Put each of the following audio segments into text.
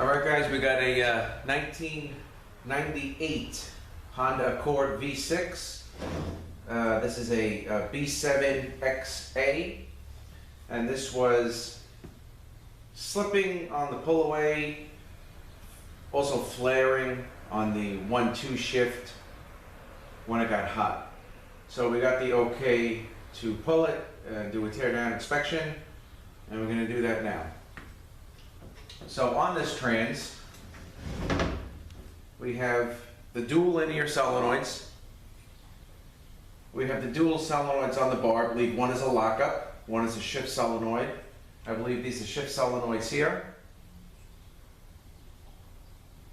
Alright guys, we got a 1998 Honda Accord V6. This is a B7XA, and this was slipping on the pull-away, also flaring on the 1-2 shift when it got hot. So we got the okay to pull it and do a teardown inspection, and we're going to do that now. So on this trans, we have the dual linear solenoids. We have the dual solenoids on the bar. I believe one is a lockup, one is a shift solenoid. I believe these are shift solenoids here.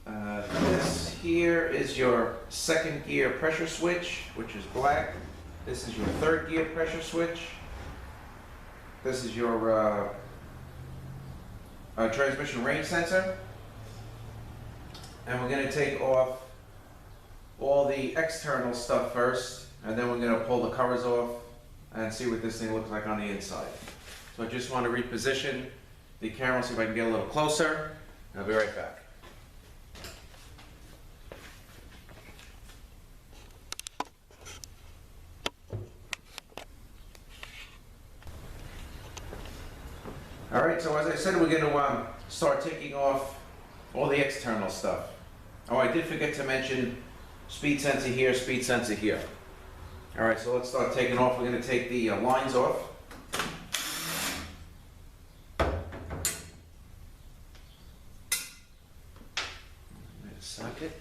This here is your second gear pressure switch, which is black. This is your third gear pressure switch. This is your transmission range sensor. And we're going to take off all the external stuff first, and then we're going to pull the covers off and see what this thing looks like on the inside. So I just want to reposition the camera, see if I can get a little closer. I'll be right back. Alright, so as I said, we're going to start taking off all the external stuff. Oh, I did forget to mention speed sensor here, speed sensor here. Alright, so let's start taking off. We're going to take the lines off. Wait a second.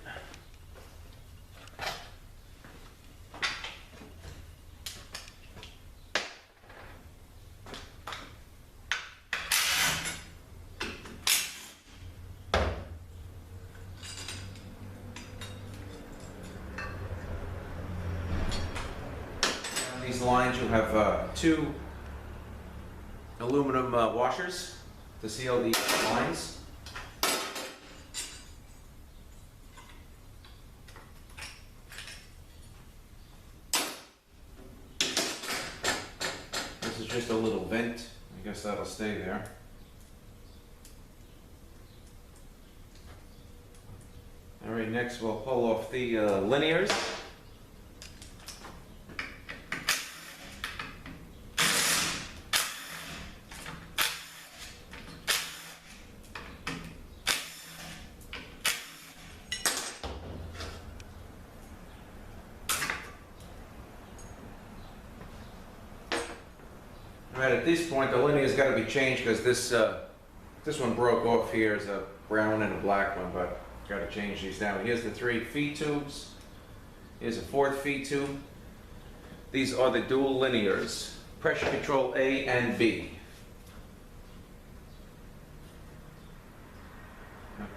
These lines, you'll have two aluminum washers to seal the lines. This is just a little vent. I guess that'll stay there. All right, next we'll pull off the linears. Right, at this point, the linear's got to be changed because this one broke off here. Is a brown and a black one, but got to change these down. Here's the 3 feed tubes. Here's a 4th feed tube. These are the dual linears, pressure control A and B.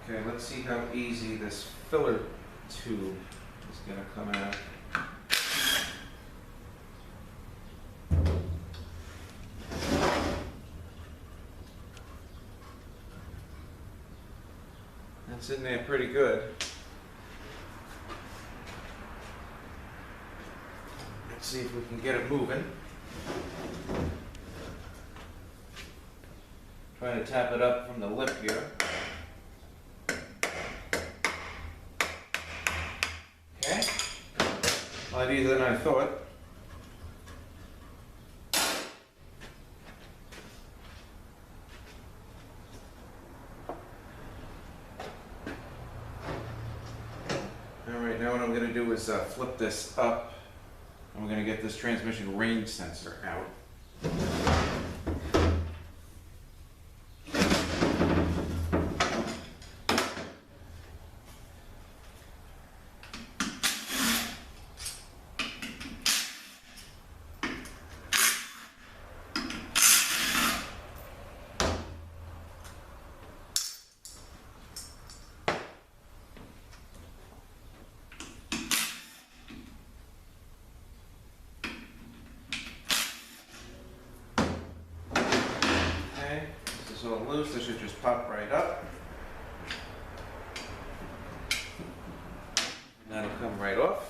Okay, let's see how easy this filler tube is going to come out. It's in there pretty good. Let's see if we can get it moving. Try to tap it up from the lip here. Okay. A lot easier than I thought. Alright, now what I'm going to do is flip this up, and we're going to get this transmission range sensor out. This is all loose, this should just pop right up. And that'll come right off.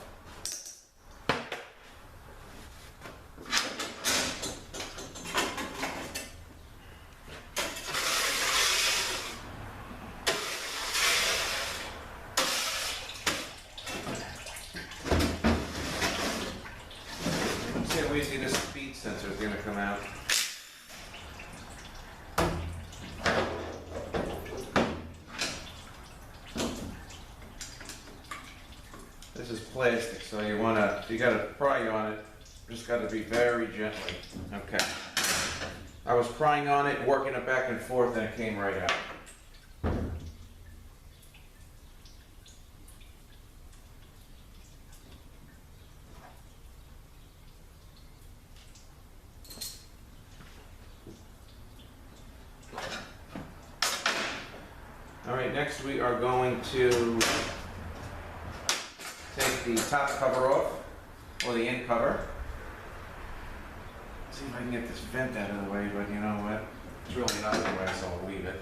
plastic, so you gotta pry on it, just gotta be very gently. Okay. I was prying on it, working it back and forth, and it came right out. All right, next we are going to take the top cover off, or the end cover. See if I can get this vent out of the way, but you know what? It's really not in the way, so I'll leave it.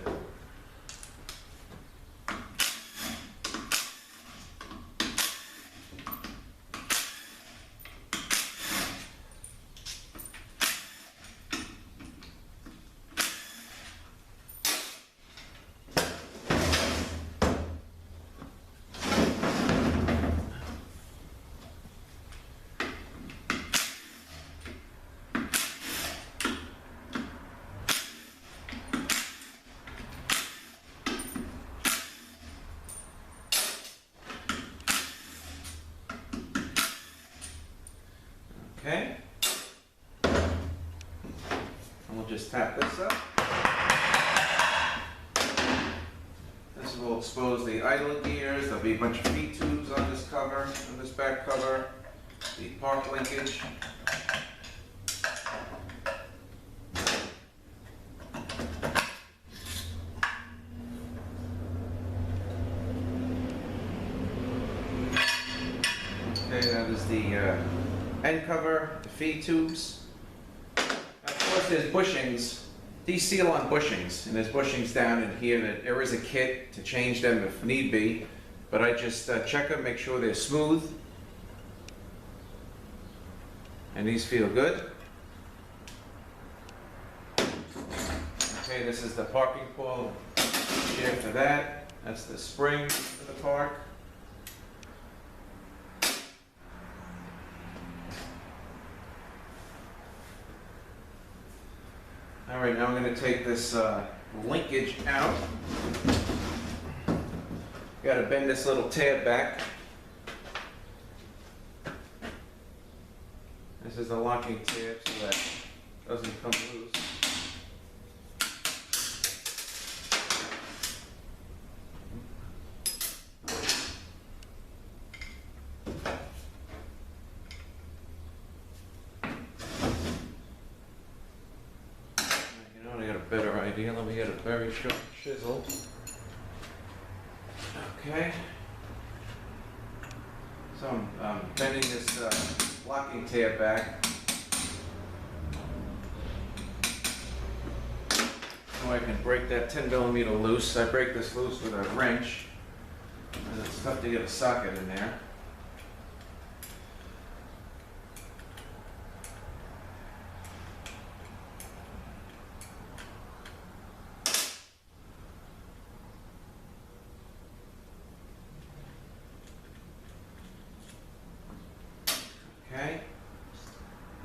Okay, and we'll just tap this up. This will expose the idling gears. There'll be a bunch of feed tubes on this cover, on this back cover, the park linkage. Okay, that is the end cover, the feed tubes. Of course, there's bushings. These seal on bushings, and there's bushings down in here that there is a kit to change them if need be, but I just check them, make sure they're smooth. And these feel good. Okay, this is the parking pole shaft for that. That's the spring for the park. All right, now I'm going to take this linkage out. Got to bend this little tab back. This is the locking tab so that it doesn't come loose. Better idea. Let me get a very short chisel. Okay. So I'm bending this locking tab back so I can break that 10mm loose. I break this loose with a wrench, and it's tough to get a socket in there. Okay,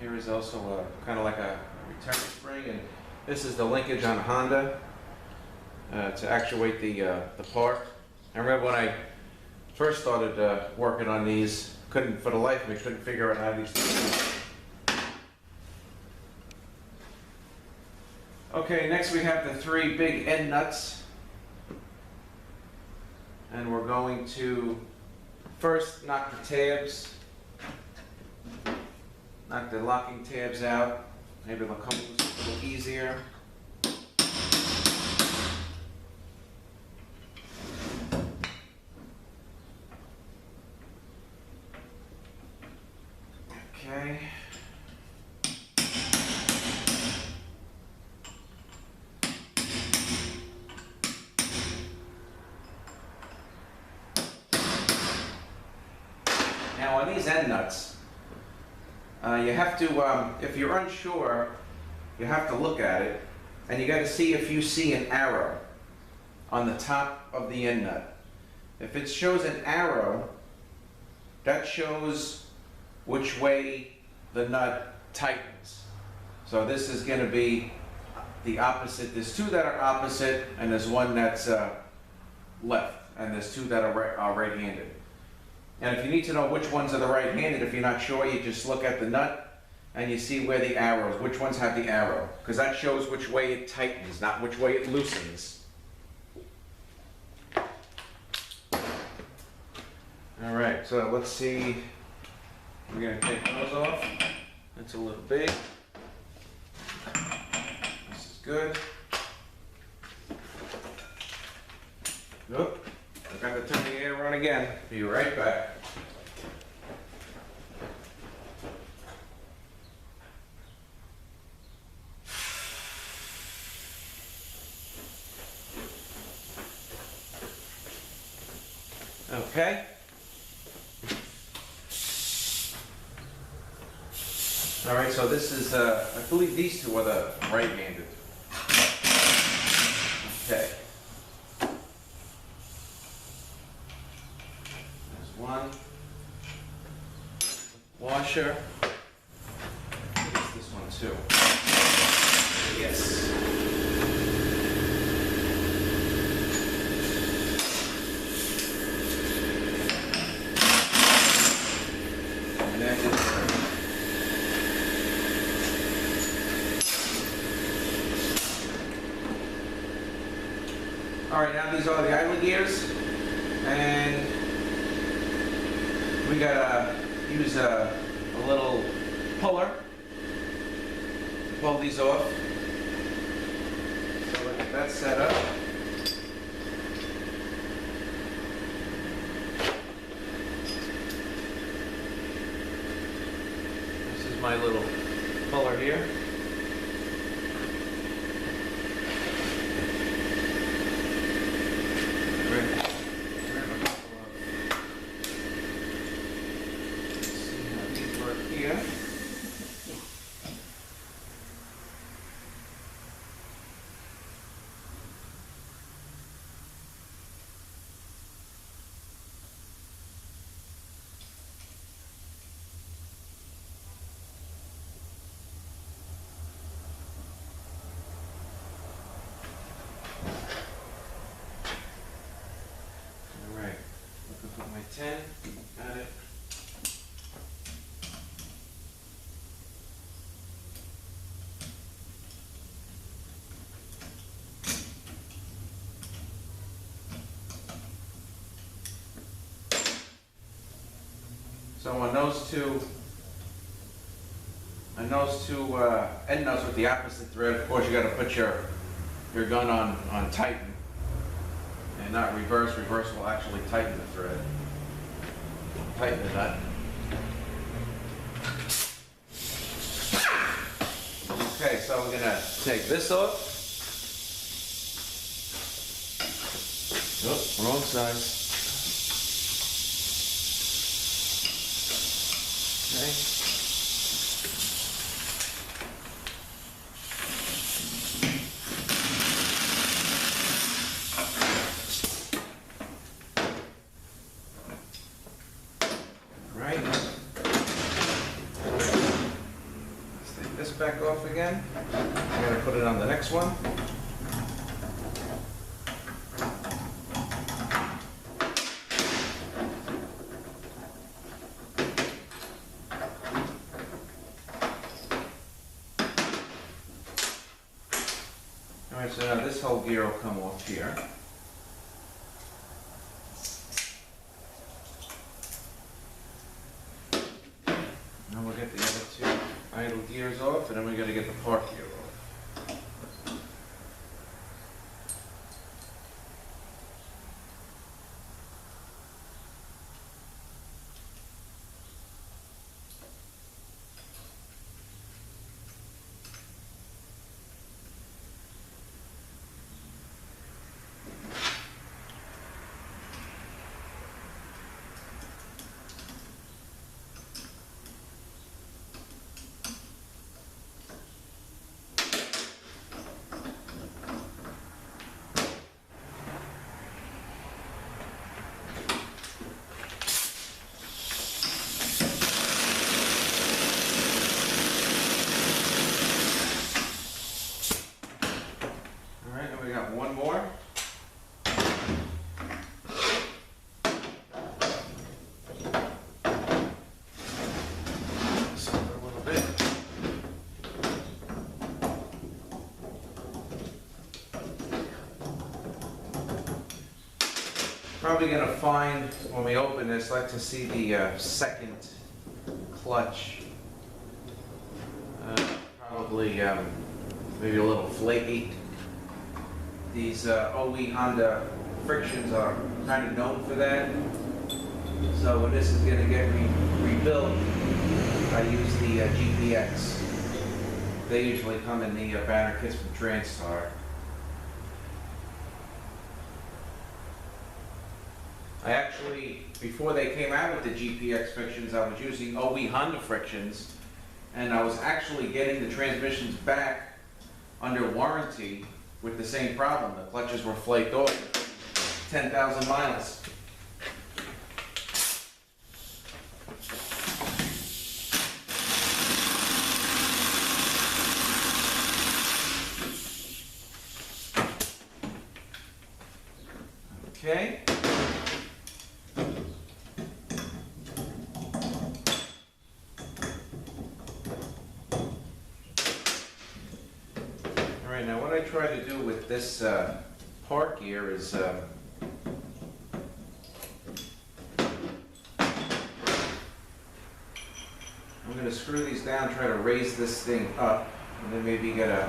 here is also a kind of like a return spring, and this is the linkage on a Honda to actuate the part. I remember when I first started working on these, couldn't for the life of me couldn't figure out how these things work. Okay, next we have the 3 big end nuts, and we're going to first knock the tabs. Knock the locking tabs out. Maybe they'll come loose a little easier. Okay. Now on these end nuts, you have to, if you're unsure, you have to look at it, and you got to see if you see an arrow on the top of the end nut. If it shows an arrow, that shows which way the nut tightens. So this is going to be the opposite. There's 2 that are opposite, and there's 1 that's left, and there's 2 that are right-handed. And if you need to know which ones are the right-handed, if you're not sure, you just look at the nut and you see where the arrows, which ones have the arrow, because that shows which way it tightens, not which way it loosens. All right, so let's see. We're gonna take those off. That's a little big. This is good. Nope. I got to turn the air on again. Be right back. Okay. All right, so this is, I believe these two are the right-handed. Okay. There's one. Washer. There's this one too. Yes. And then all right, now these are the idler gears, and we gotta use a little puller to pull these off. So we'll get that set up. This is my little puller here. My 10, got it. So on those two end nuts with the opposite thread, of course you got to put your gun on tighten and not reverse. Reverse will actually tighten the thread. Tighten the nut. Okay, so we're gonna take this off. Oh, wrong size. Okay. Back off again. I'm going to put it on the next one. Alright, so now this whole gear will come off here. Now we'll get the other two idle gears off, and then we got to get the park gear off. Probably gonna find, when we open this, I'd like to see the second clutch. Probably maybe a little flaky. These OE Honda frictions are kind of known for that. So when this is gonna get rebuilt, I use the GPX. They usually come in the banner kits from Transaxle. I actually, before they came out with the GPX frictions, I was using OE Honda frictions, and I was actually getting the transmissions back under warranty with the same problem. The clutches were flaked off 10,000 miles. Okay. All right, now what I try to do with this part gear is I'm going to screw these down, try to raise this thing up, and then maybe get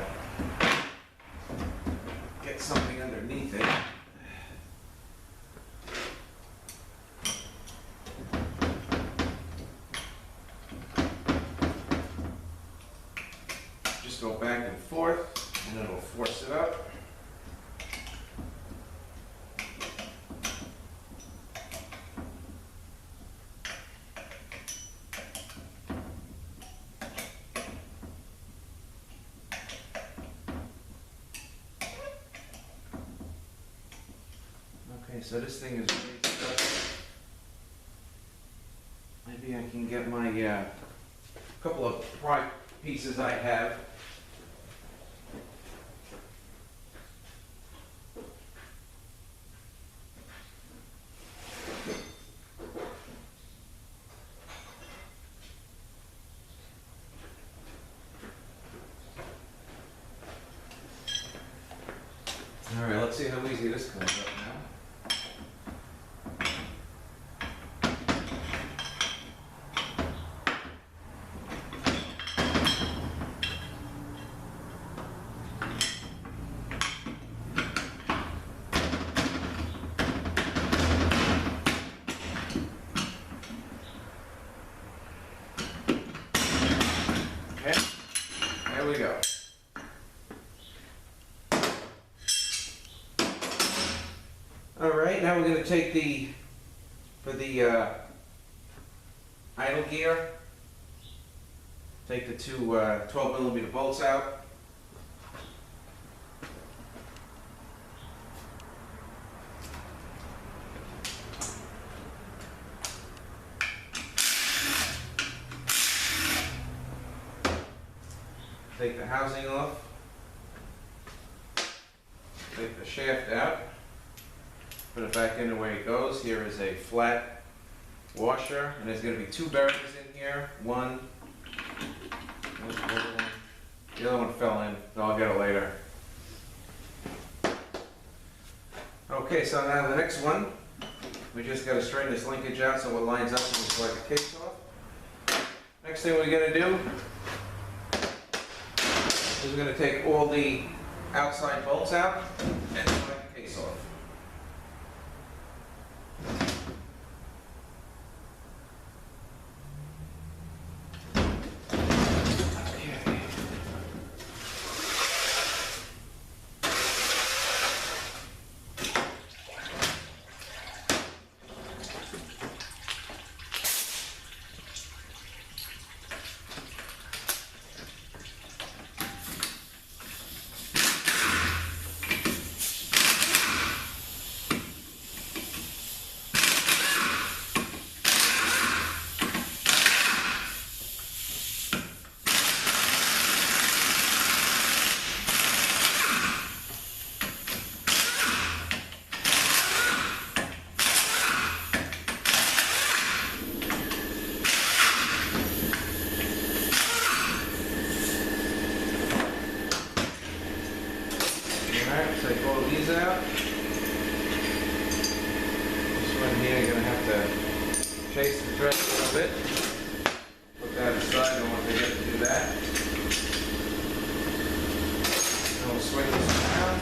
something underneath it. Just go back and forth, and it'll force it up. Okay, so this thing is raised up. Maybe I can get my couple of pry pieces I have. All right, let's see how easy this comes up now. Okay, there we go. All right, now we're going to take for the idle gear, take the two 12mm bolts out. Take the housing off. Take the shaft out. Put it back into where it goes. Here is a flat washer, and there's going to be two bearings in here. One, the other one fell in, so I'll get it later. Okay, so now the next one, we just got to straighten this linkage out so it lines up and we slide the case off. Next thing we're going to do is we're going to take all the outside bolts out and slide the case off. machine, I'm gonna have to chase the thread a little bit. Put that aside, I don't want to forget to do that. And we'll swing this around.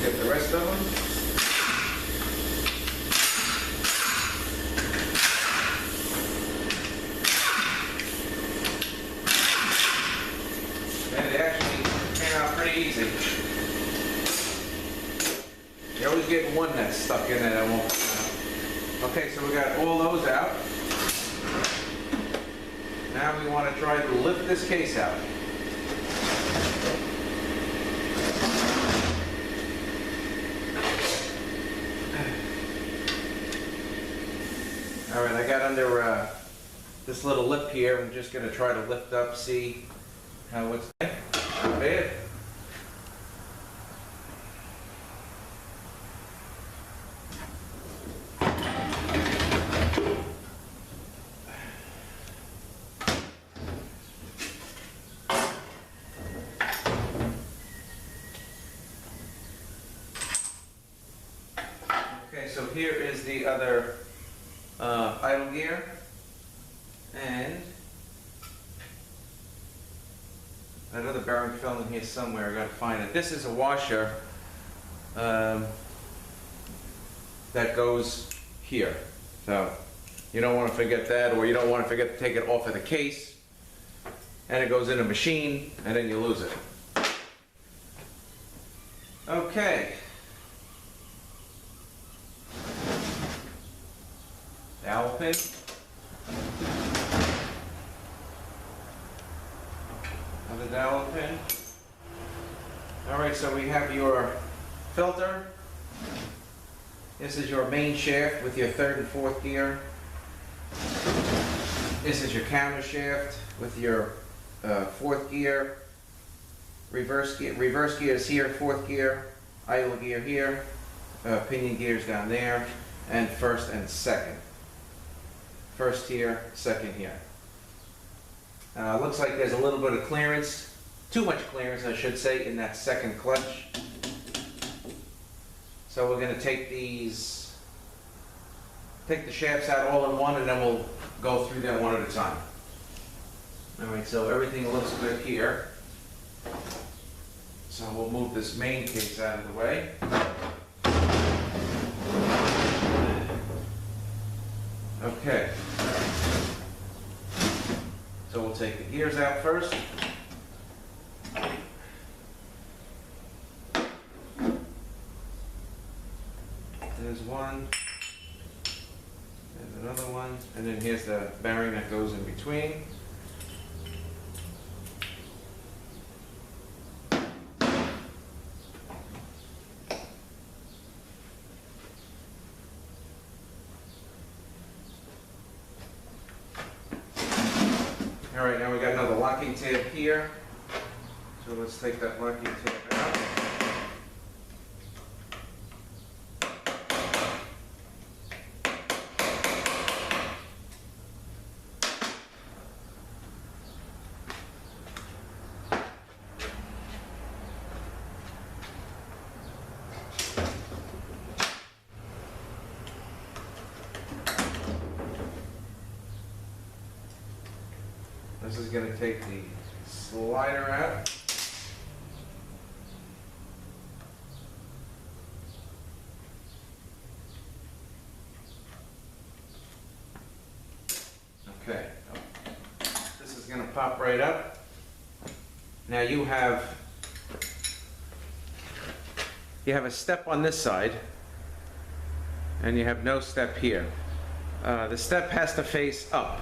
Get the rest of them. And it actually came out pretty easy. You always get one that's stuck in it that won't come out. Okay, so we got all those out. Now we want to try to lift this case out. All right, I got under this little lip here. I'm just going to try to lift up, see how it's not bad. Okay, so here is the other idle gear, and that other bearing fell in here somewhere. I gotta find it. This is a washer that goes here, so you don't want to forget that, or you don't want to forget to take it off of the case, and it goes in a machine, and then you lose it. Okay. Dowel pin. Another dowel pin. Alright, so we have your filter. This is your main shaft with your third and fourth gear. This is your counter shaft with your fourth gear. Reverse gear is here, fourth gear. Idle gear here. Pinion gears down there. And first and second. First here, second here. Looks like there's a little bit of clearance, too much clearance I should say, in that second clutch. So we're going to take the shafts out all in one, and then we'll go through them one at a time. Alright, so everything looks good here. So we'll move this main case out of the way. Okay. So we'll take the gears out first. There's one. There's another one. And then here's the bearing that goes in between. Alright, now we got another locking tab here. So let's take that locking tab out. This is going to take the slider out. Okay, this is going to pop right up. Now you have a step on this side, and you have no step here. The step has to face up.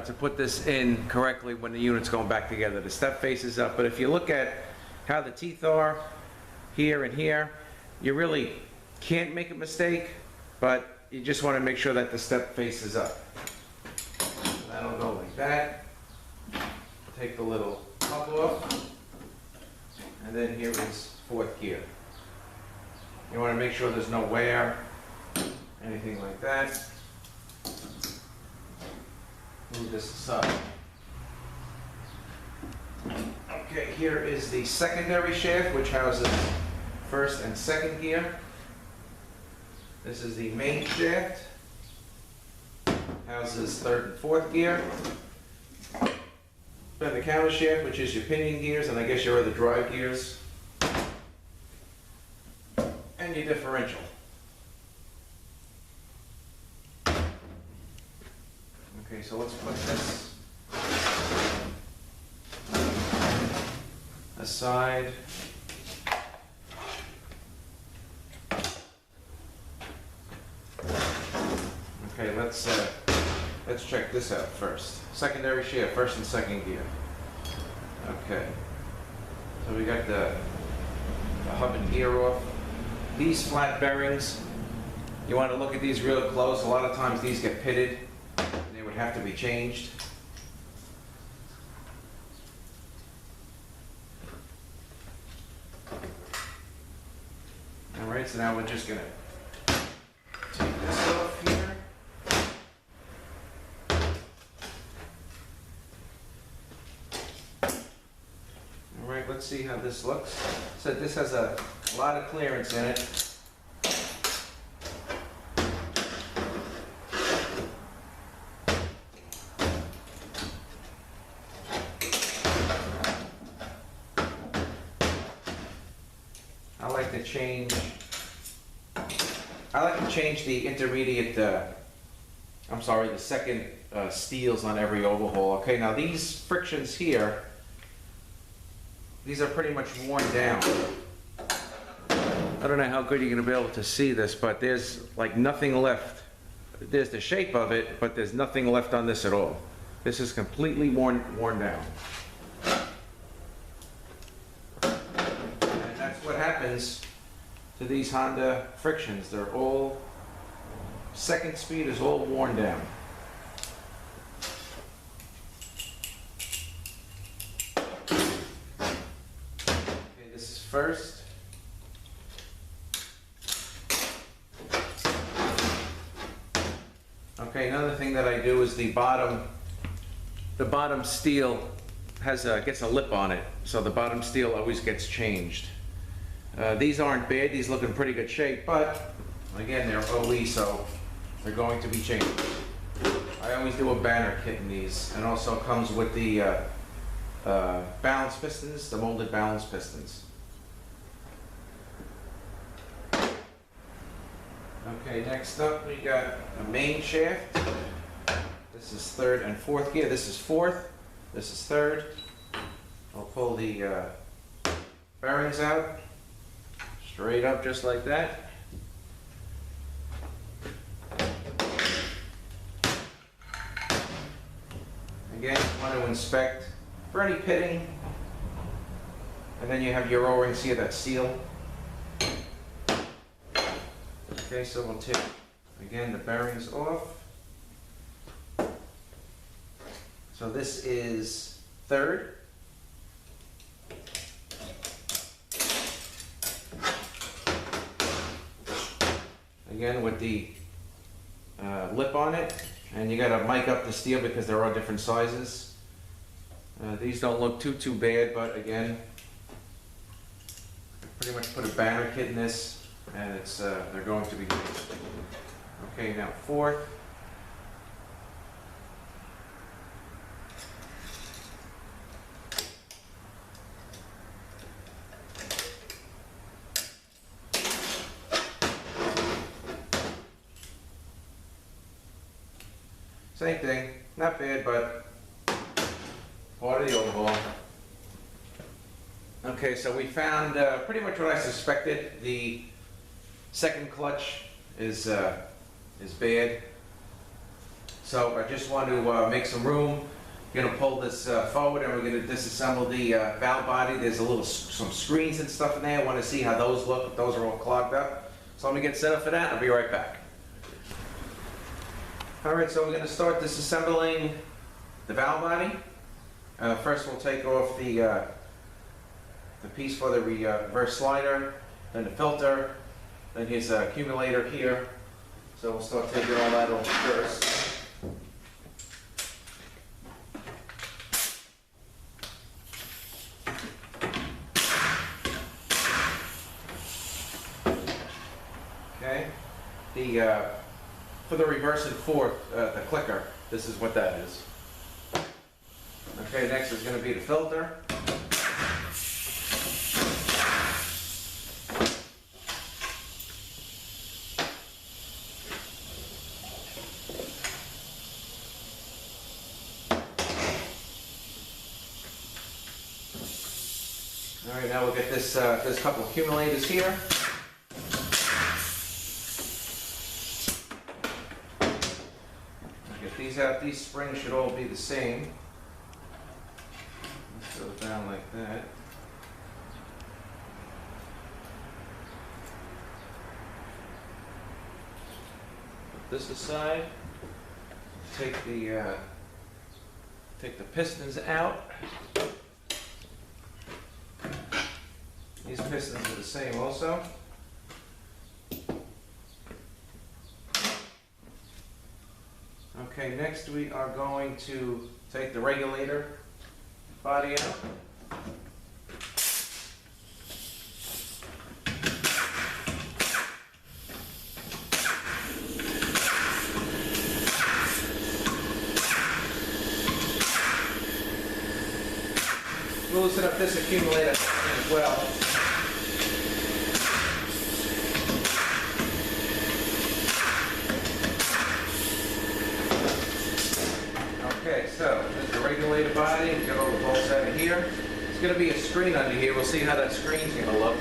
To put this in correctly when the unit's going back together. The step faces up, but if you look at how the teeth are here and here, you really can't make a mistake, but you just want to make sure that the step faces up. That'll go like that. Take the little hub off, and then here is fourth gear. You want to make sure there's no wear, anything like that. Move this aside. Okay, here is the secondary shaft, which houses first and second gear. This is the main shaft. Houses third and fourth gear. Then the counter shaft, which is your pinion gears, and I guess your other drive gears. And your differential. Okay, so let's put this aside. Okay, let's check this out first. Secondary shaft, first and second gear. Okay, so we got the hub and gear off. These flat bearings, you want to look at these real close. A lot of times these get pitted and they would have to be changed. All right, so now we're just going to take this off here. All right, let's see how this looks. So this has a lot of clearance in it. I like to change the intermediate, the second steels on every overhaul. Okay, now these frictions here, these are pretty much worn down. I don't know how good you're going to be able to see this, but there's like nothing left. There's the shape of it, but there's nothing left on this at all. This is completely worn down. And that's what happens to these Honda frictions. They're all, second speed is all worn down. Okay, this is first. Okay, another thing that I do is the bottom steel gets a lip on it, so the bottom steel always gets changed. These aren't bad, these look in pretty good shape, but again, they're OE, so they're going to be changed. I always do a banner kit in these, and also comes with the balance pistons, the molded balance pistons. Okay, next up we got a main shaft. This is third and fourth gear. This is fourth, this is third. I'll pull the bearings out, straight up just like that. Again, you want to inspect for any pitting. And then you have your O-rings here that seal. Okay, so we'll take, again, the bearings off. So this is third. Again, with the lip on it, and you gotta mic up the steel because there are different sizes. These don't look too bad, but again, pretty much put a banner kit in this. And it's they're going to be good. Okay, now fourth. Same thing, not bad, but part of the overhaul. Okay, so we found pretty much what I suspected. The second clutch is bad, so I just want to make some room. I'm going to pull this forward, and we're going to disassemble the valve body. There's some screens and stuff in there. I want to see how those look. Those are all clogged up. So I'm going to get set up for that. I'll be right back. All right, so we're going to start disassembling the valve body. First, we'll take off the piece for the reverse slider, then the filter. Then his accumulator here. So we'll start taking all that off first. Okay. the for the reverse and forth, the clicker. This is what that is. Okay, next is going to be the filter. All right, now we'll get this this couple accumulators here. Get these out. These springs should all be the same. Let's go down like that. Put this aside. Take the pistons out. These pistons are the same also. Okay, next we are going to take the regulator body out. We'll loosen up this accumulator as well. Okay, so there's the regulator body. Get all the bolts out of here. There's going to be a screen under here. We'll see how that screen's going to look.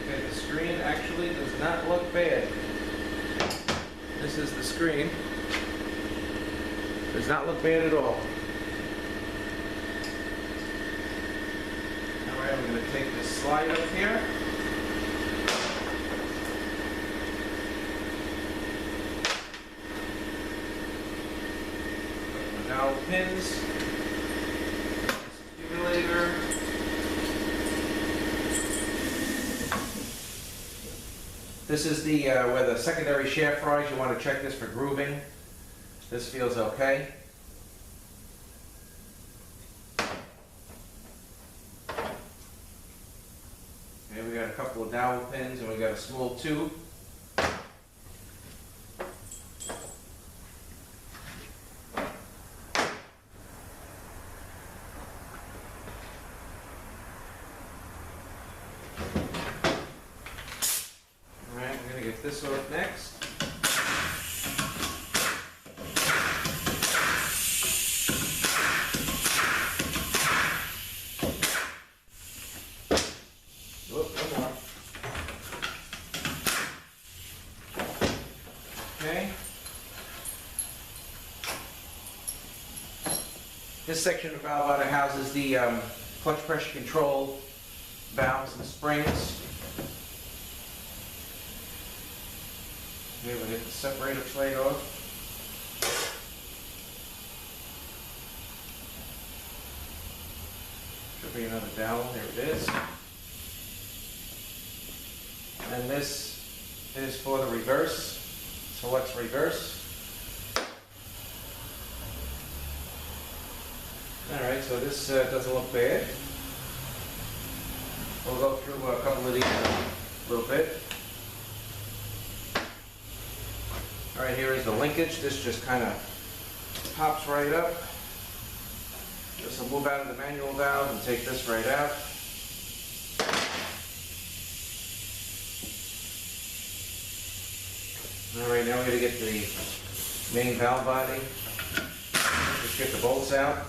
Okay, the screen actually does not look bad. This is the screen. Does not look bad at all. Alright, I'm going to take this slide up here. Now pins, accumulator. This is the where the secondary shaft rise. You want to check this for grooving. This feels okay. Okay, we got a couple of dowel pins and we got a small tube. Get this off next. Whoop, one more. Okay. This section of valve body houses the clutch pressure control valves and springs. Okay, we'll get the separator plate off. Should be another dowel, there it is. And this is for the reverse. Selects reverse. Alright, so this doesn't look bad. We'll go through a couple of these a little bit. Alright, here is the linkage. This just kind of pops right up. This will move out of the manual valve and take this right out. Alright, now we're going to get the main valve body. Just get the bolts out.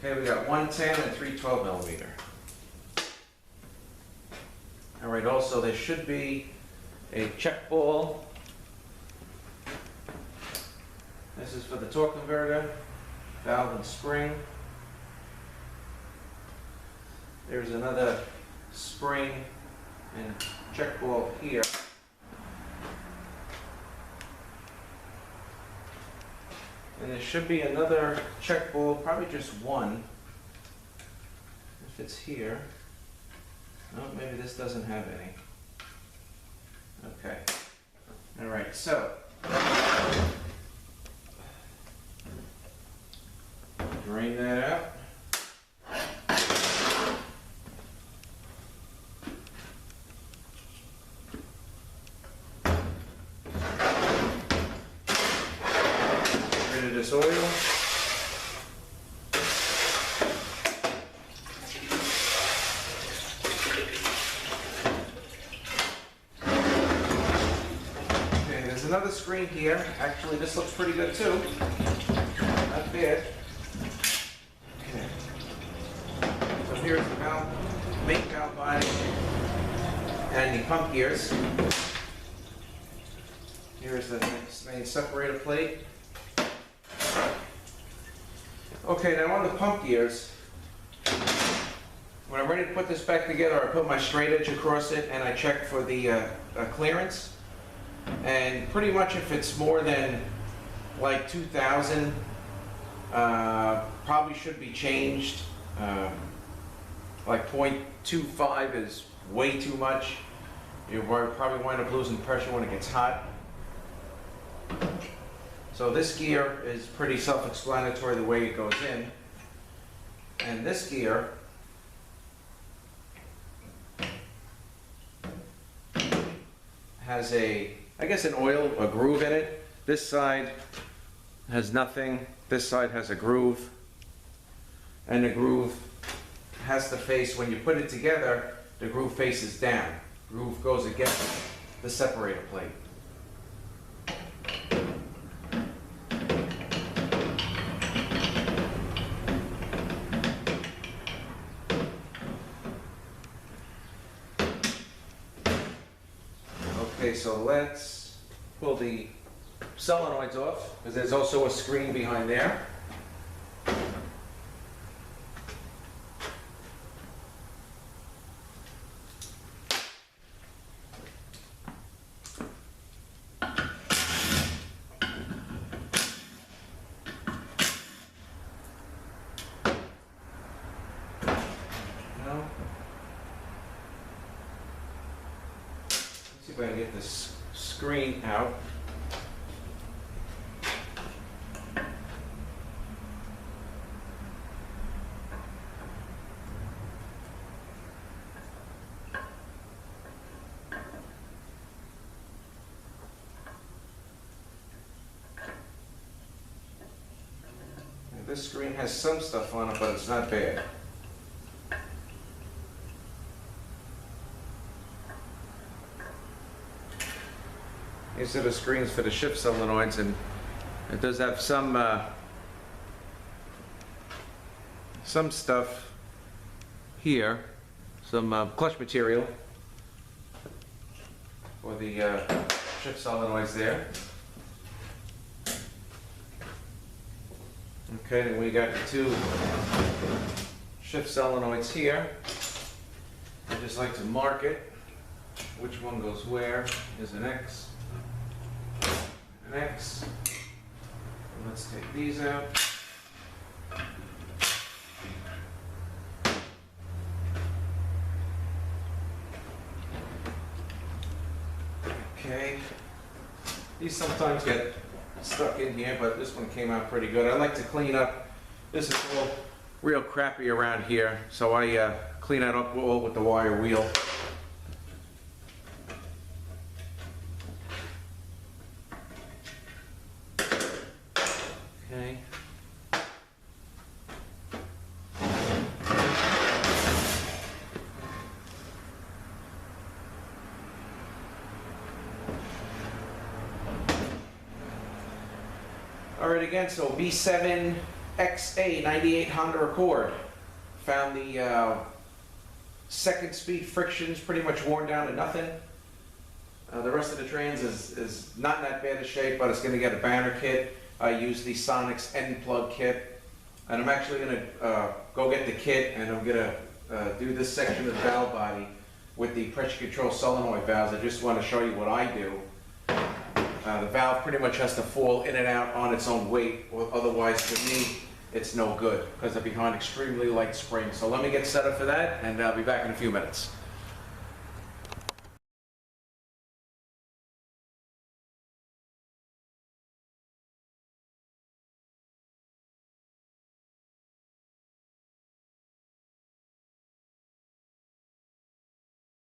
Okay, we got 110 and 312 millimeter. All right, also there should be a check ball. This is for the torque converter, valve and spring. There's another spring and check ball here. And there should be another check ball, probably just one, if it's here. No, maybe this doesn't have any. Okay. All right, so. Drain that out. Get rid of this oil. Okay, there's another screen here. Actually, this looks pretty good too. Not bad. Okay. So here's the valve, main valve body, and the pump gears. Here's the main separator plate. Okay, now on the pump gears, when I'm ready to put this back together, I put my straight edge across it and I check for the clearance. And pretty much if it's more than like 2,000, probably should be changed. Like 0.25 is way too much. You probably wind up losing pressure when it gets hot. So this gear is pretty self-explanatory the way it goes in. And this gear has a groove in it. This side has nothing. This side has a groove. And the groove has to face, when you put it together, the groove faces down. Groove goes against the separator plate. Okay, so let's pull the solenoids off, because there's also a screen behind there. See if I can get this screen out. And this screen has some stuff on it, but it's not bad. These are the screens for the shift solenoids, and it does have some stuff here, some clutch material for the shift solenoids there. Okay, then we got the two shift solenoids here. I just like to mark it, which one goes where. Here's an X. X. Let's take these out. Okay. These sometimes get stuck in here, but this one came out pretty good. I like to clean up. This is all real crappy around here, so I clean it up all with the wire wheel. Okay. All right, again, so B7XA 98 Honda Accord. Found the second speed frictions pretty much worn down to nothing. The rest of the trans is not in that bad a shape, but it's going to get a banner kit. I use the Sonics end plug kit, and I'm actually going to go get the kit, and I'm going to do this section of the valve body with the pressure control solenoid valves. I just want to show you what I do. The valve pretty much has to fall in and out on its own weight, or otherwise for me it's no good because they're behind extremely light springs. So let me get set up for that, and I'll be back in a few minutes.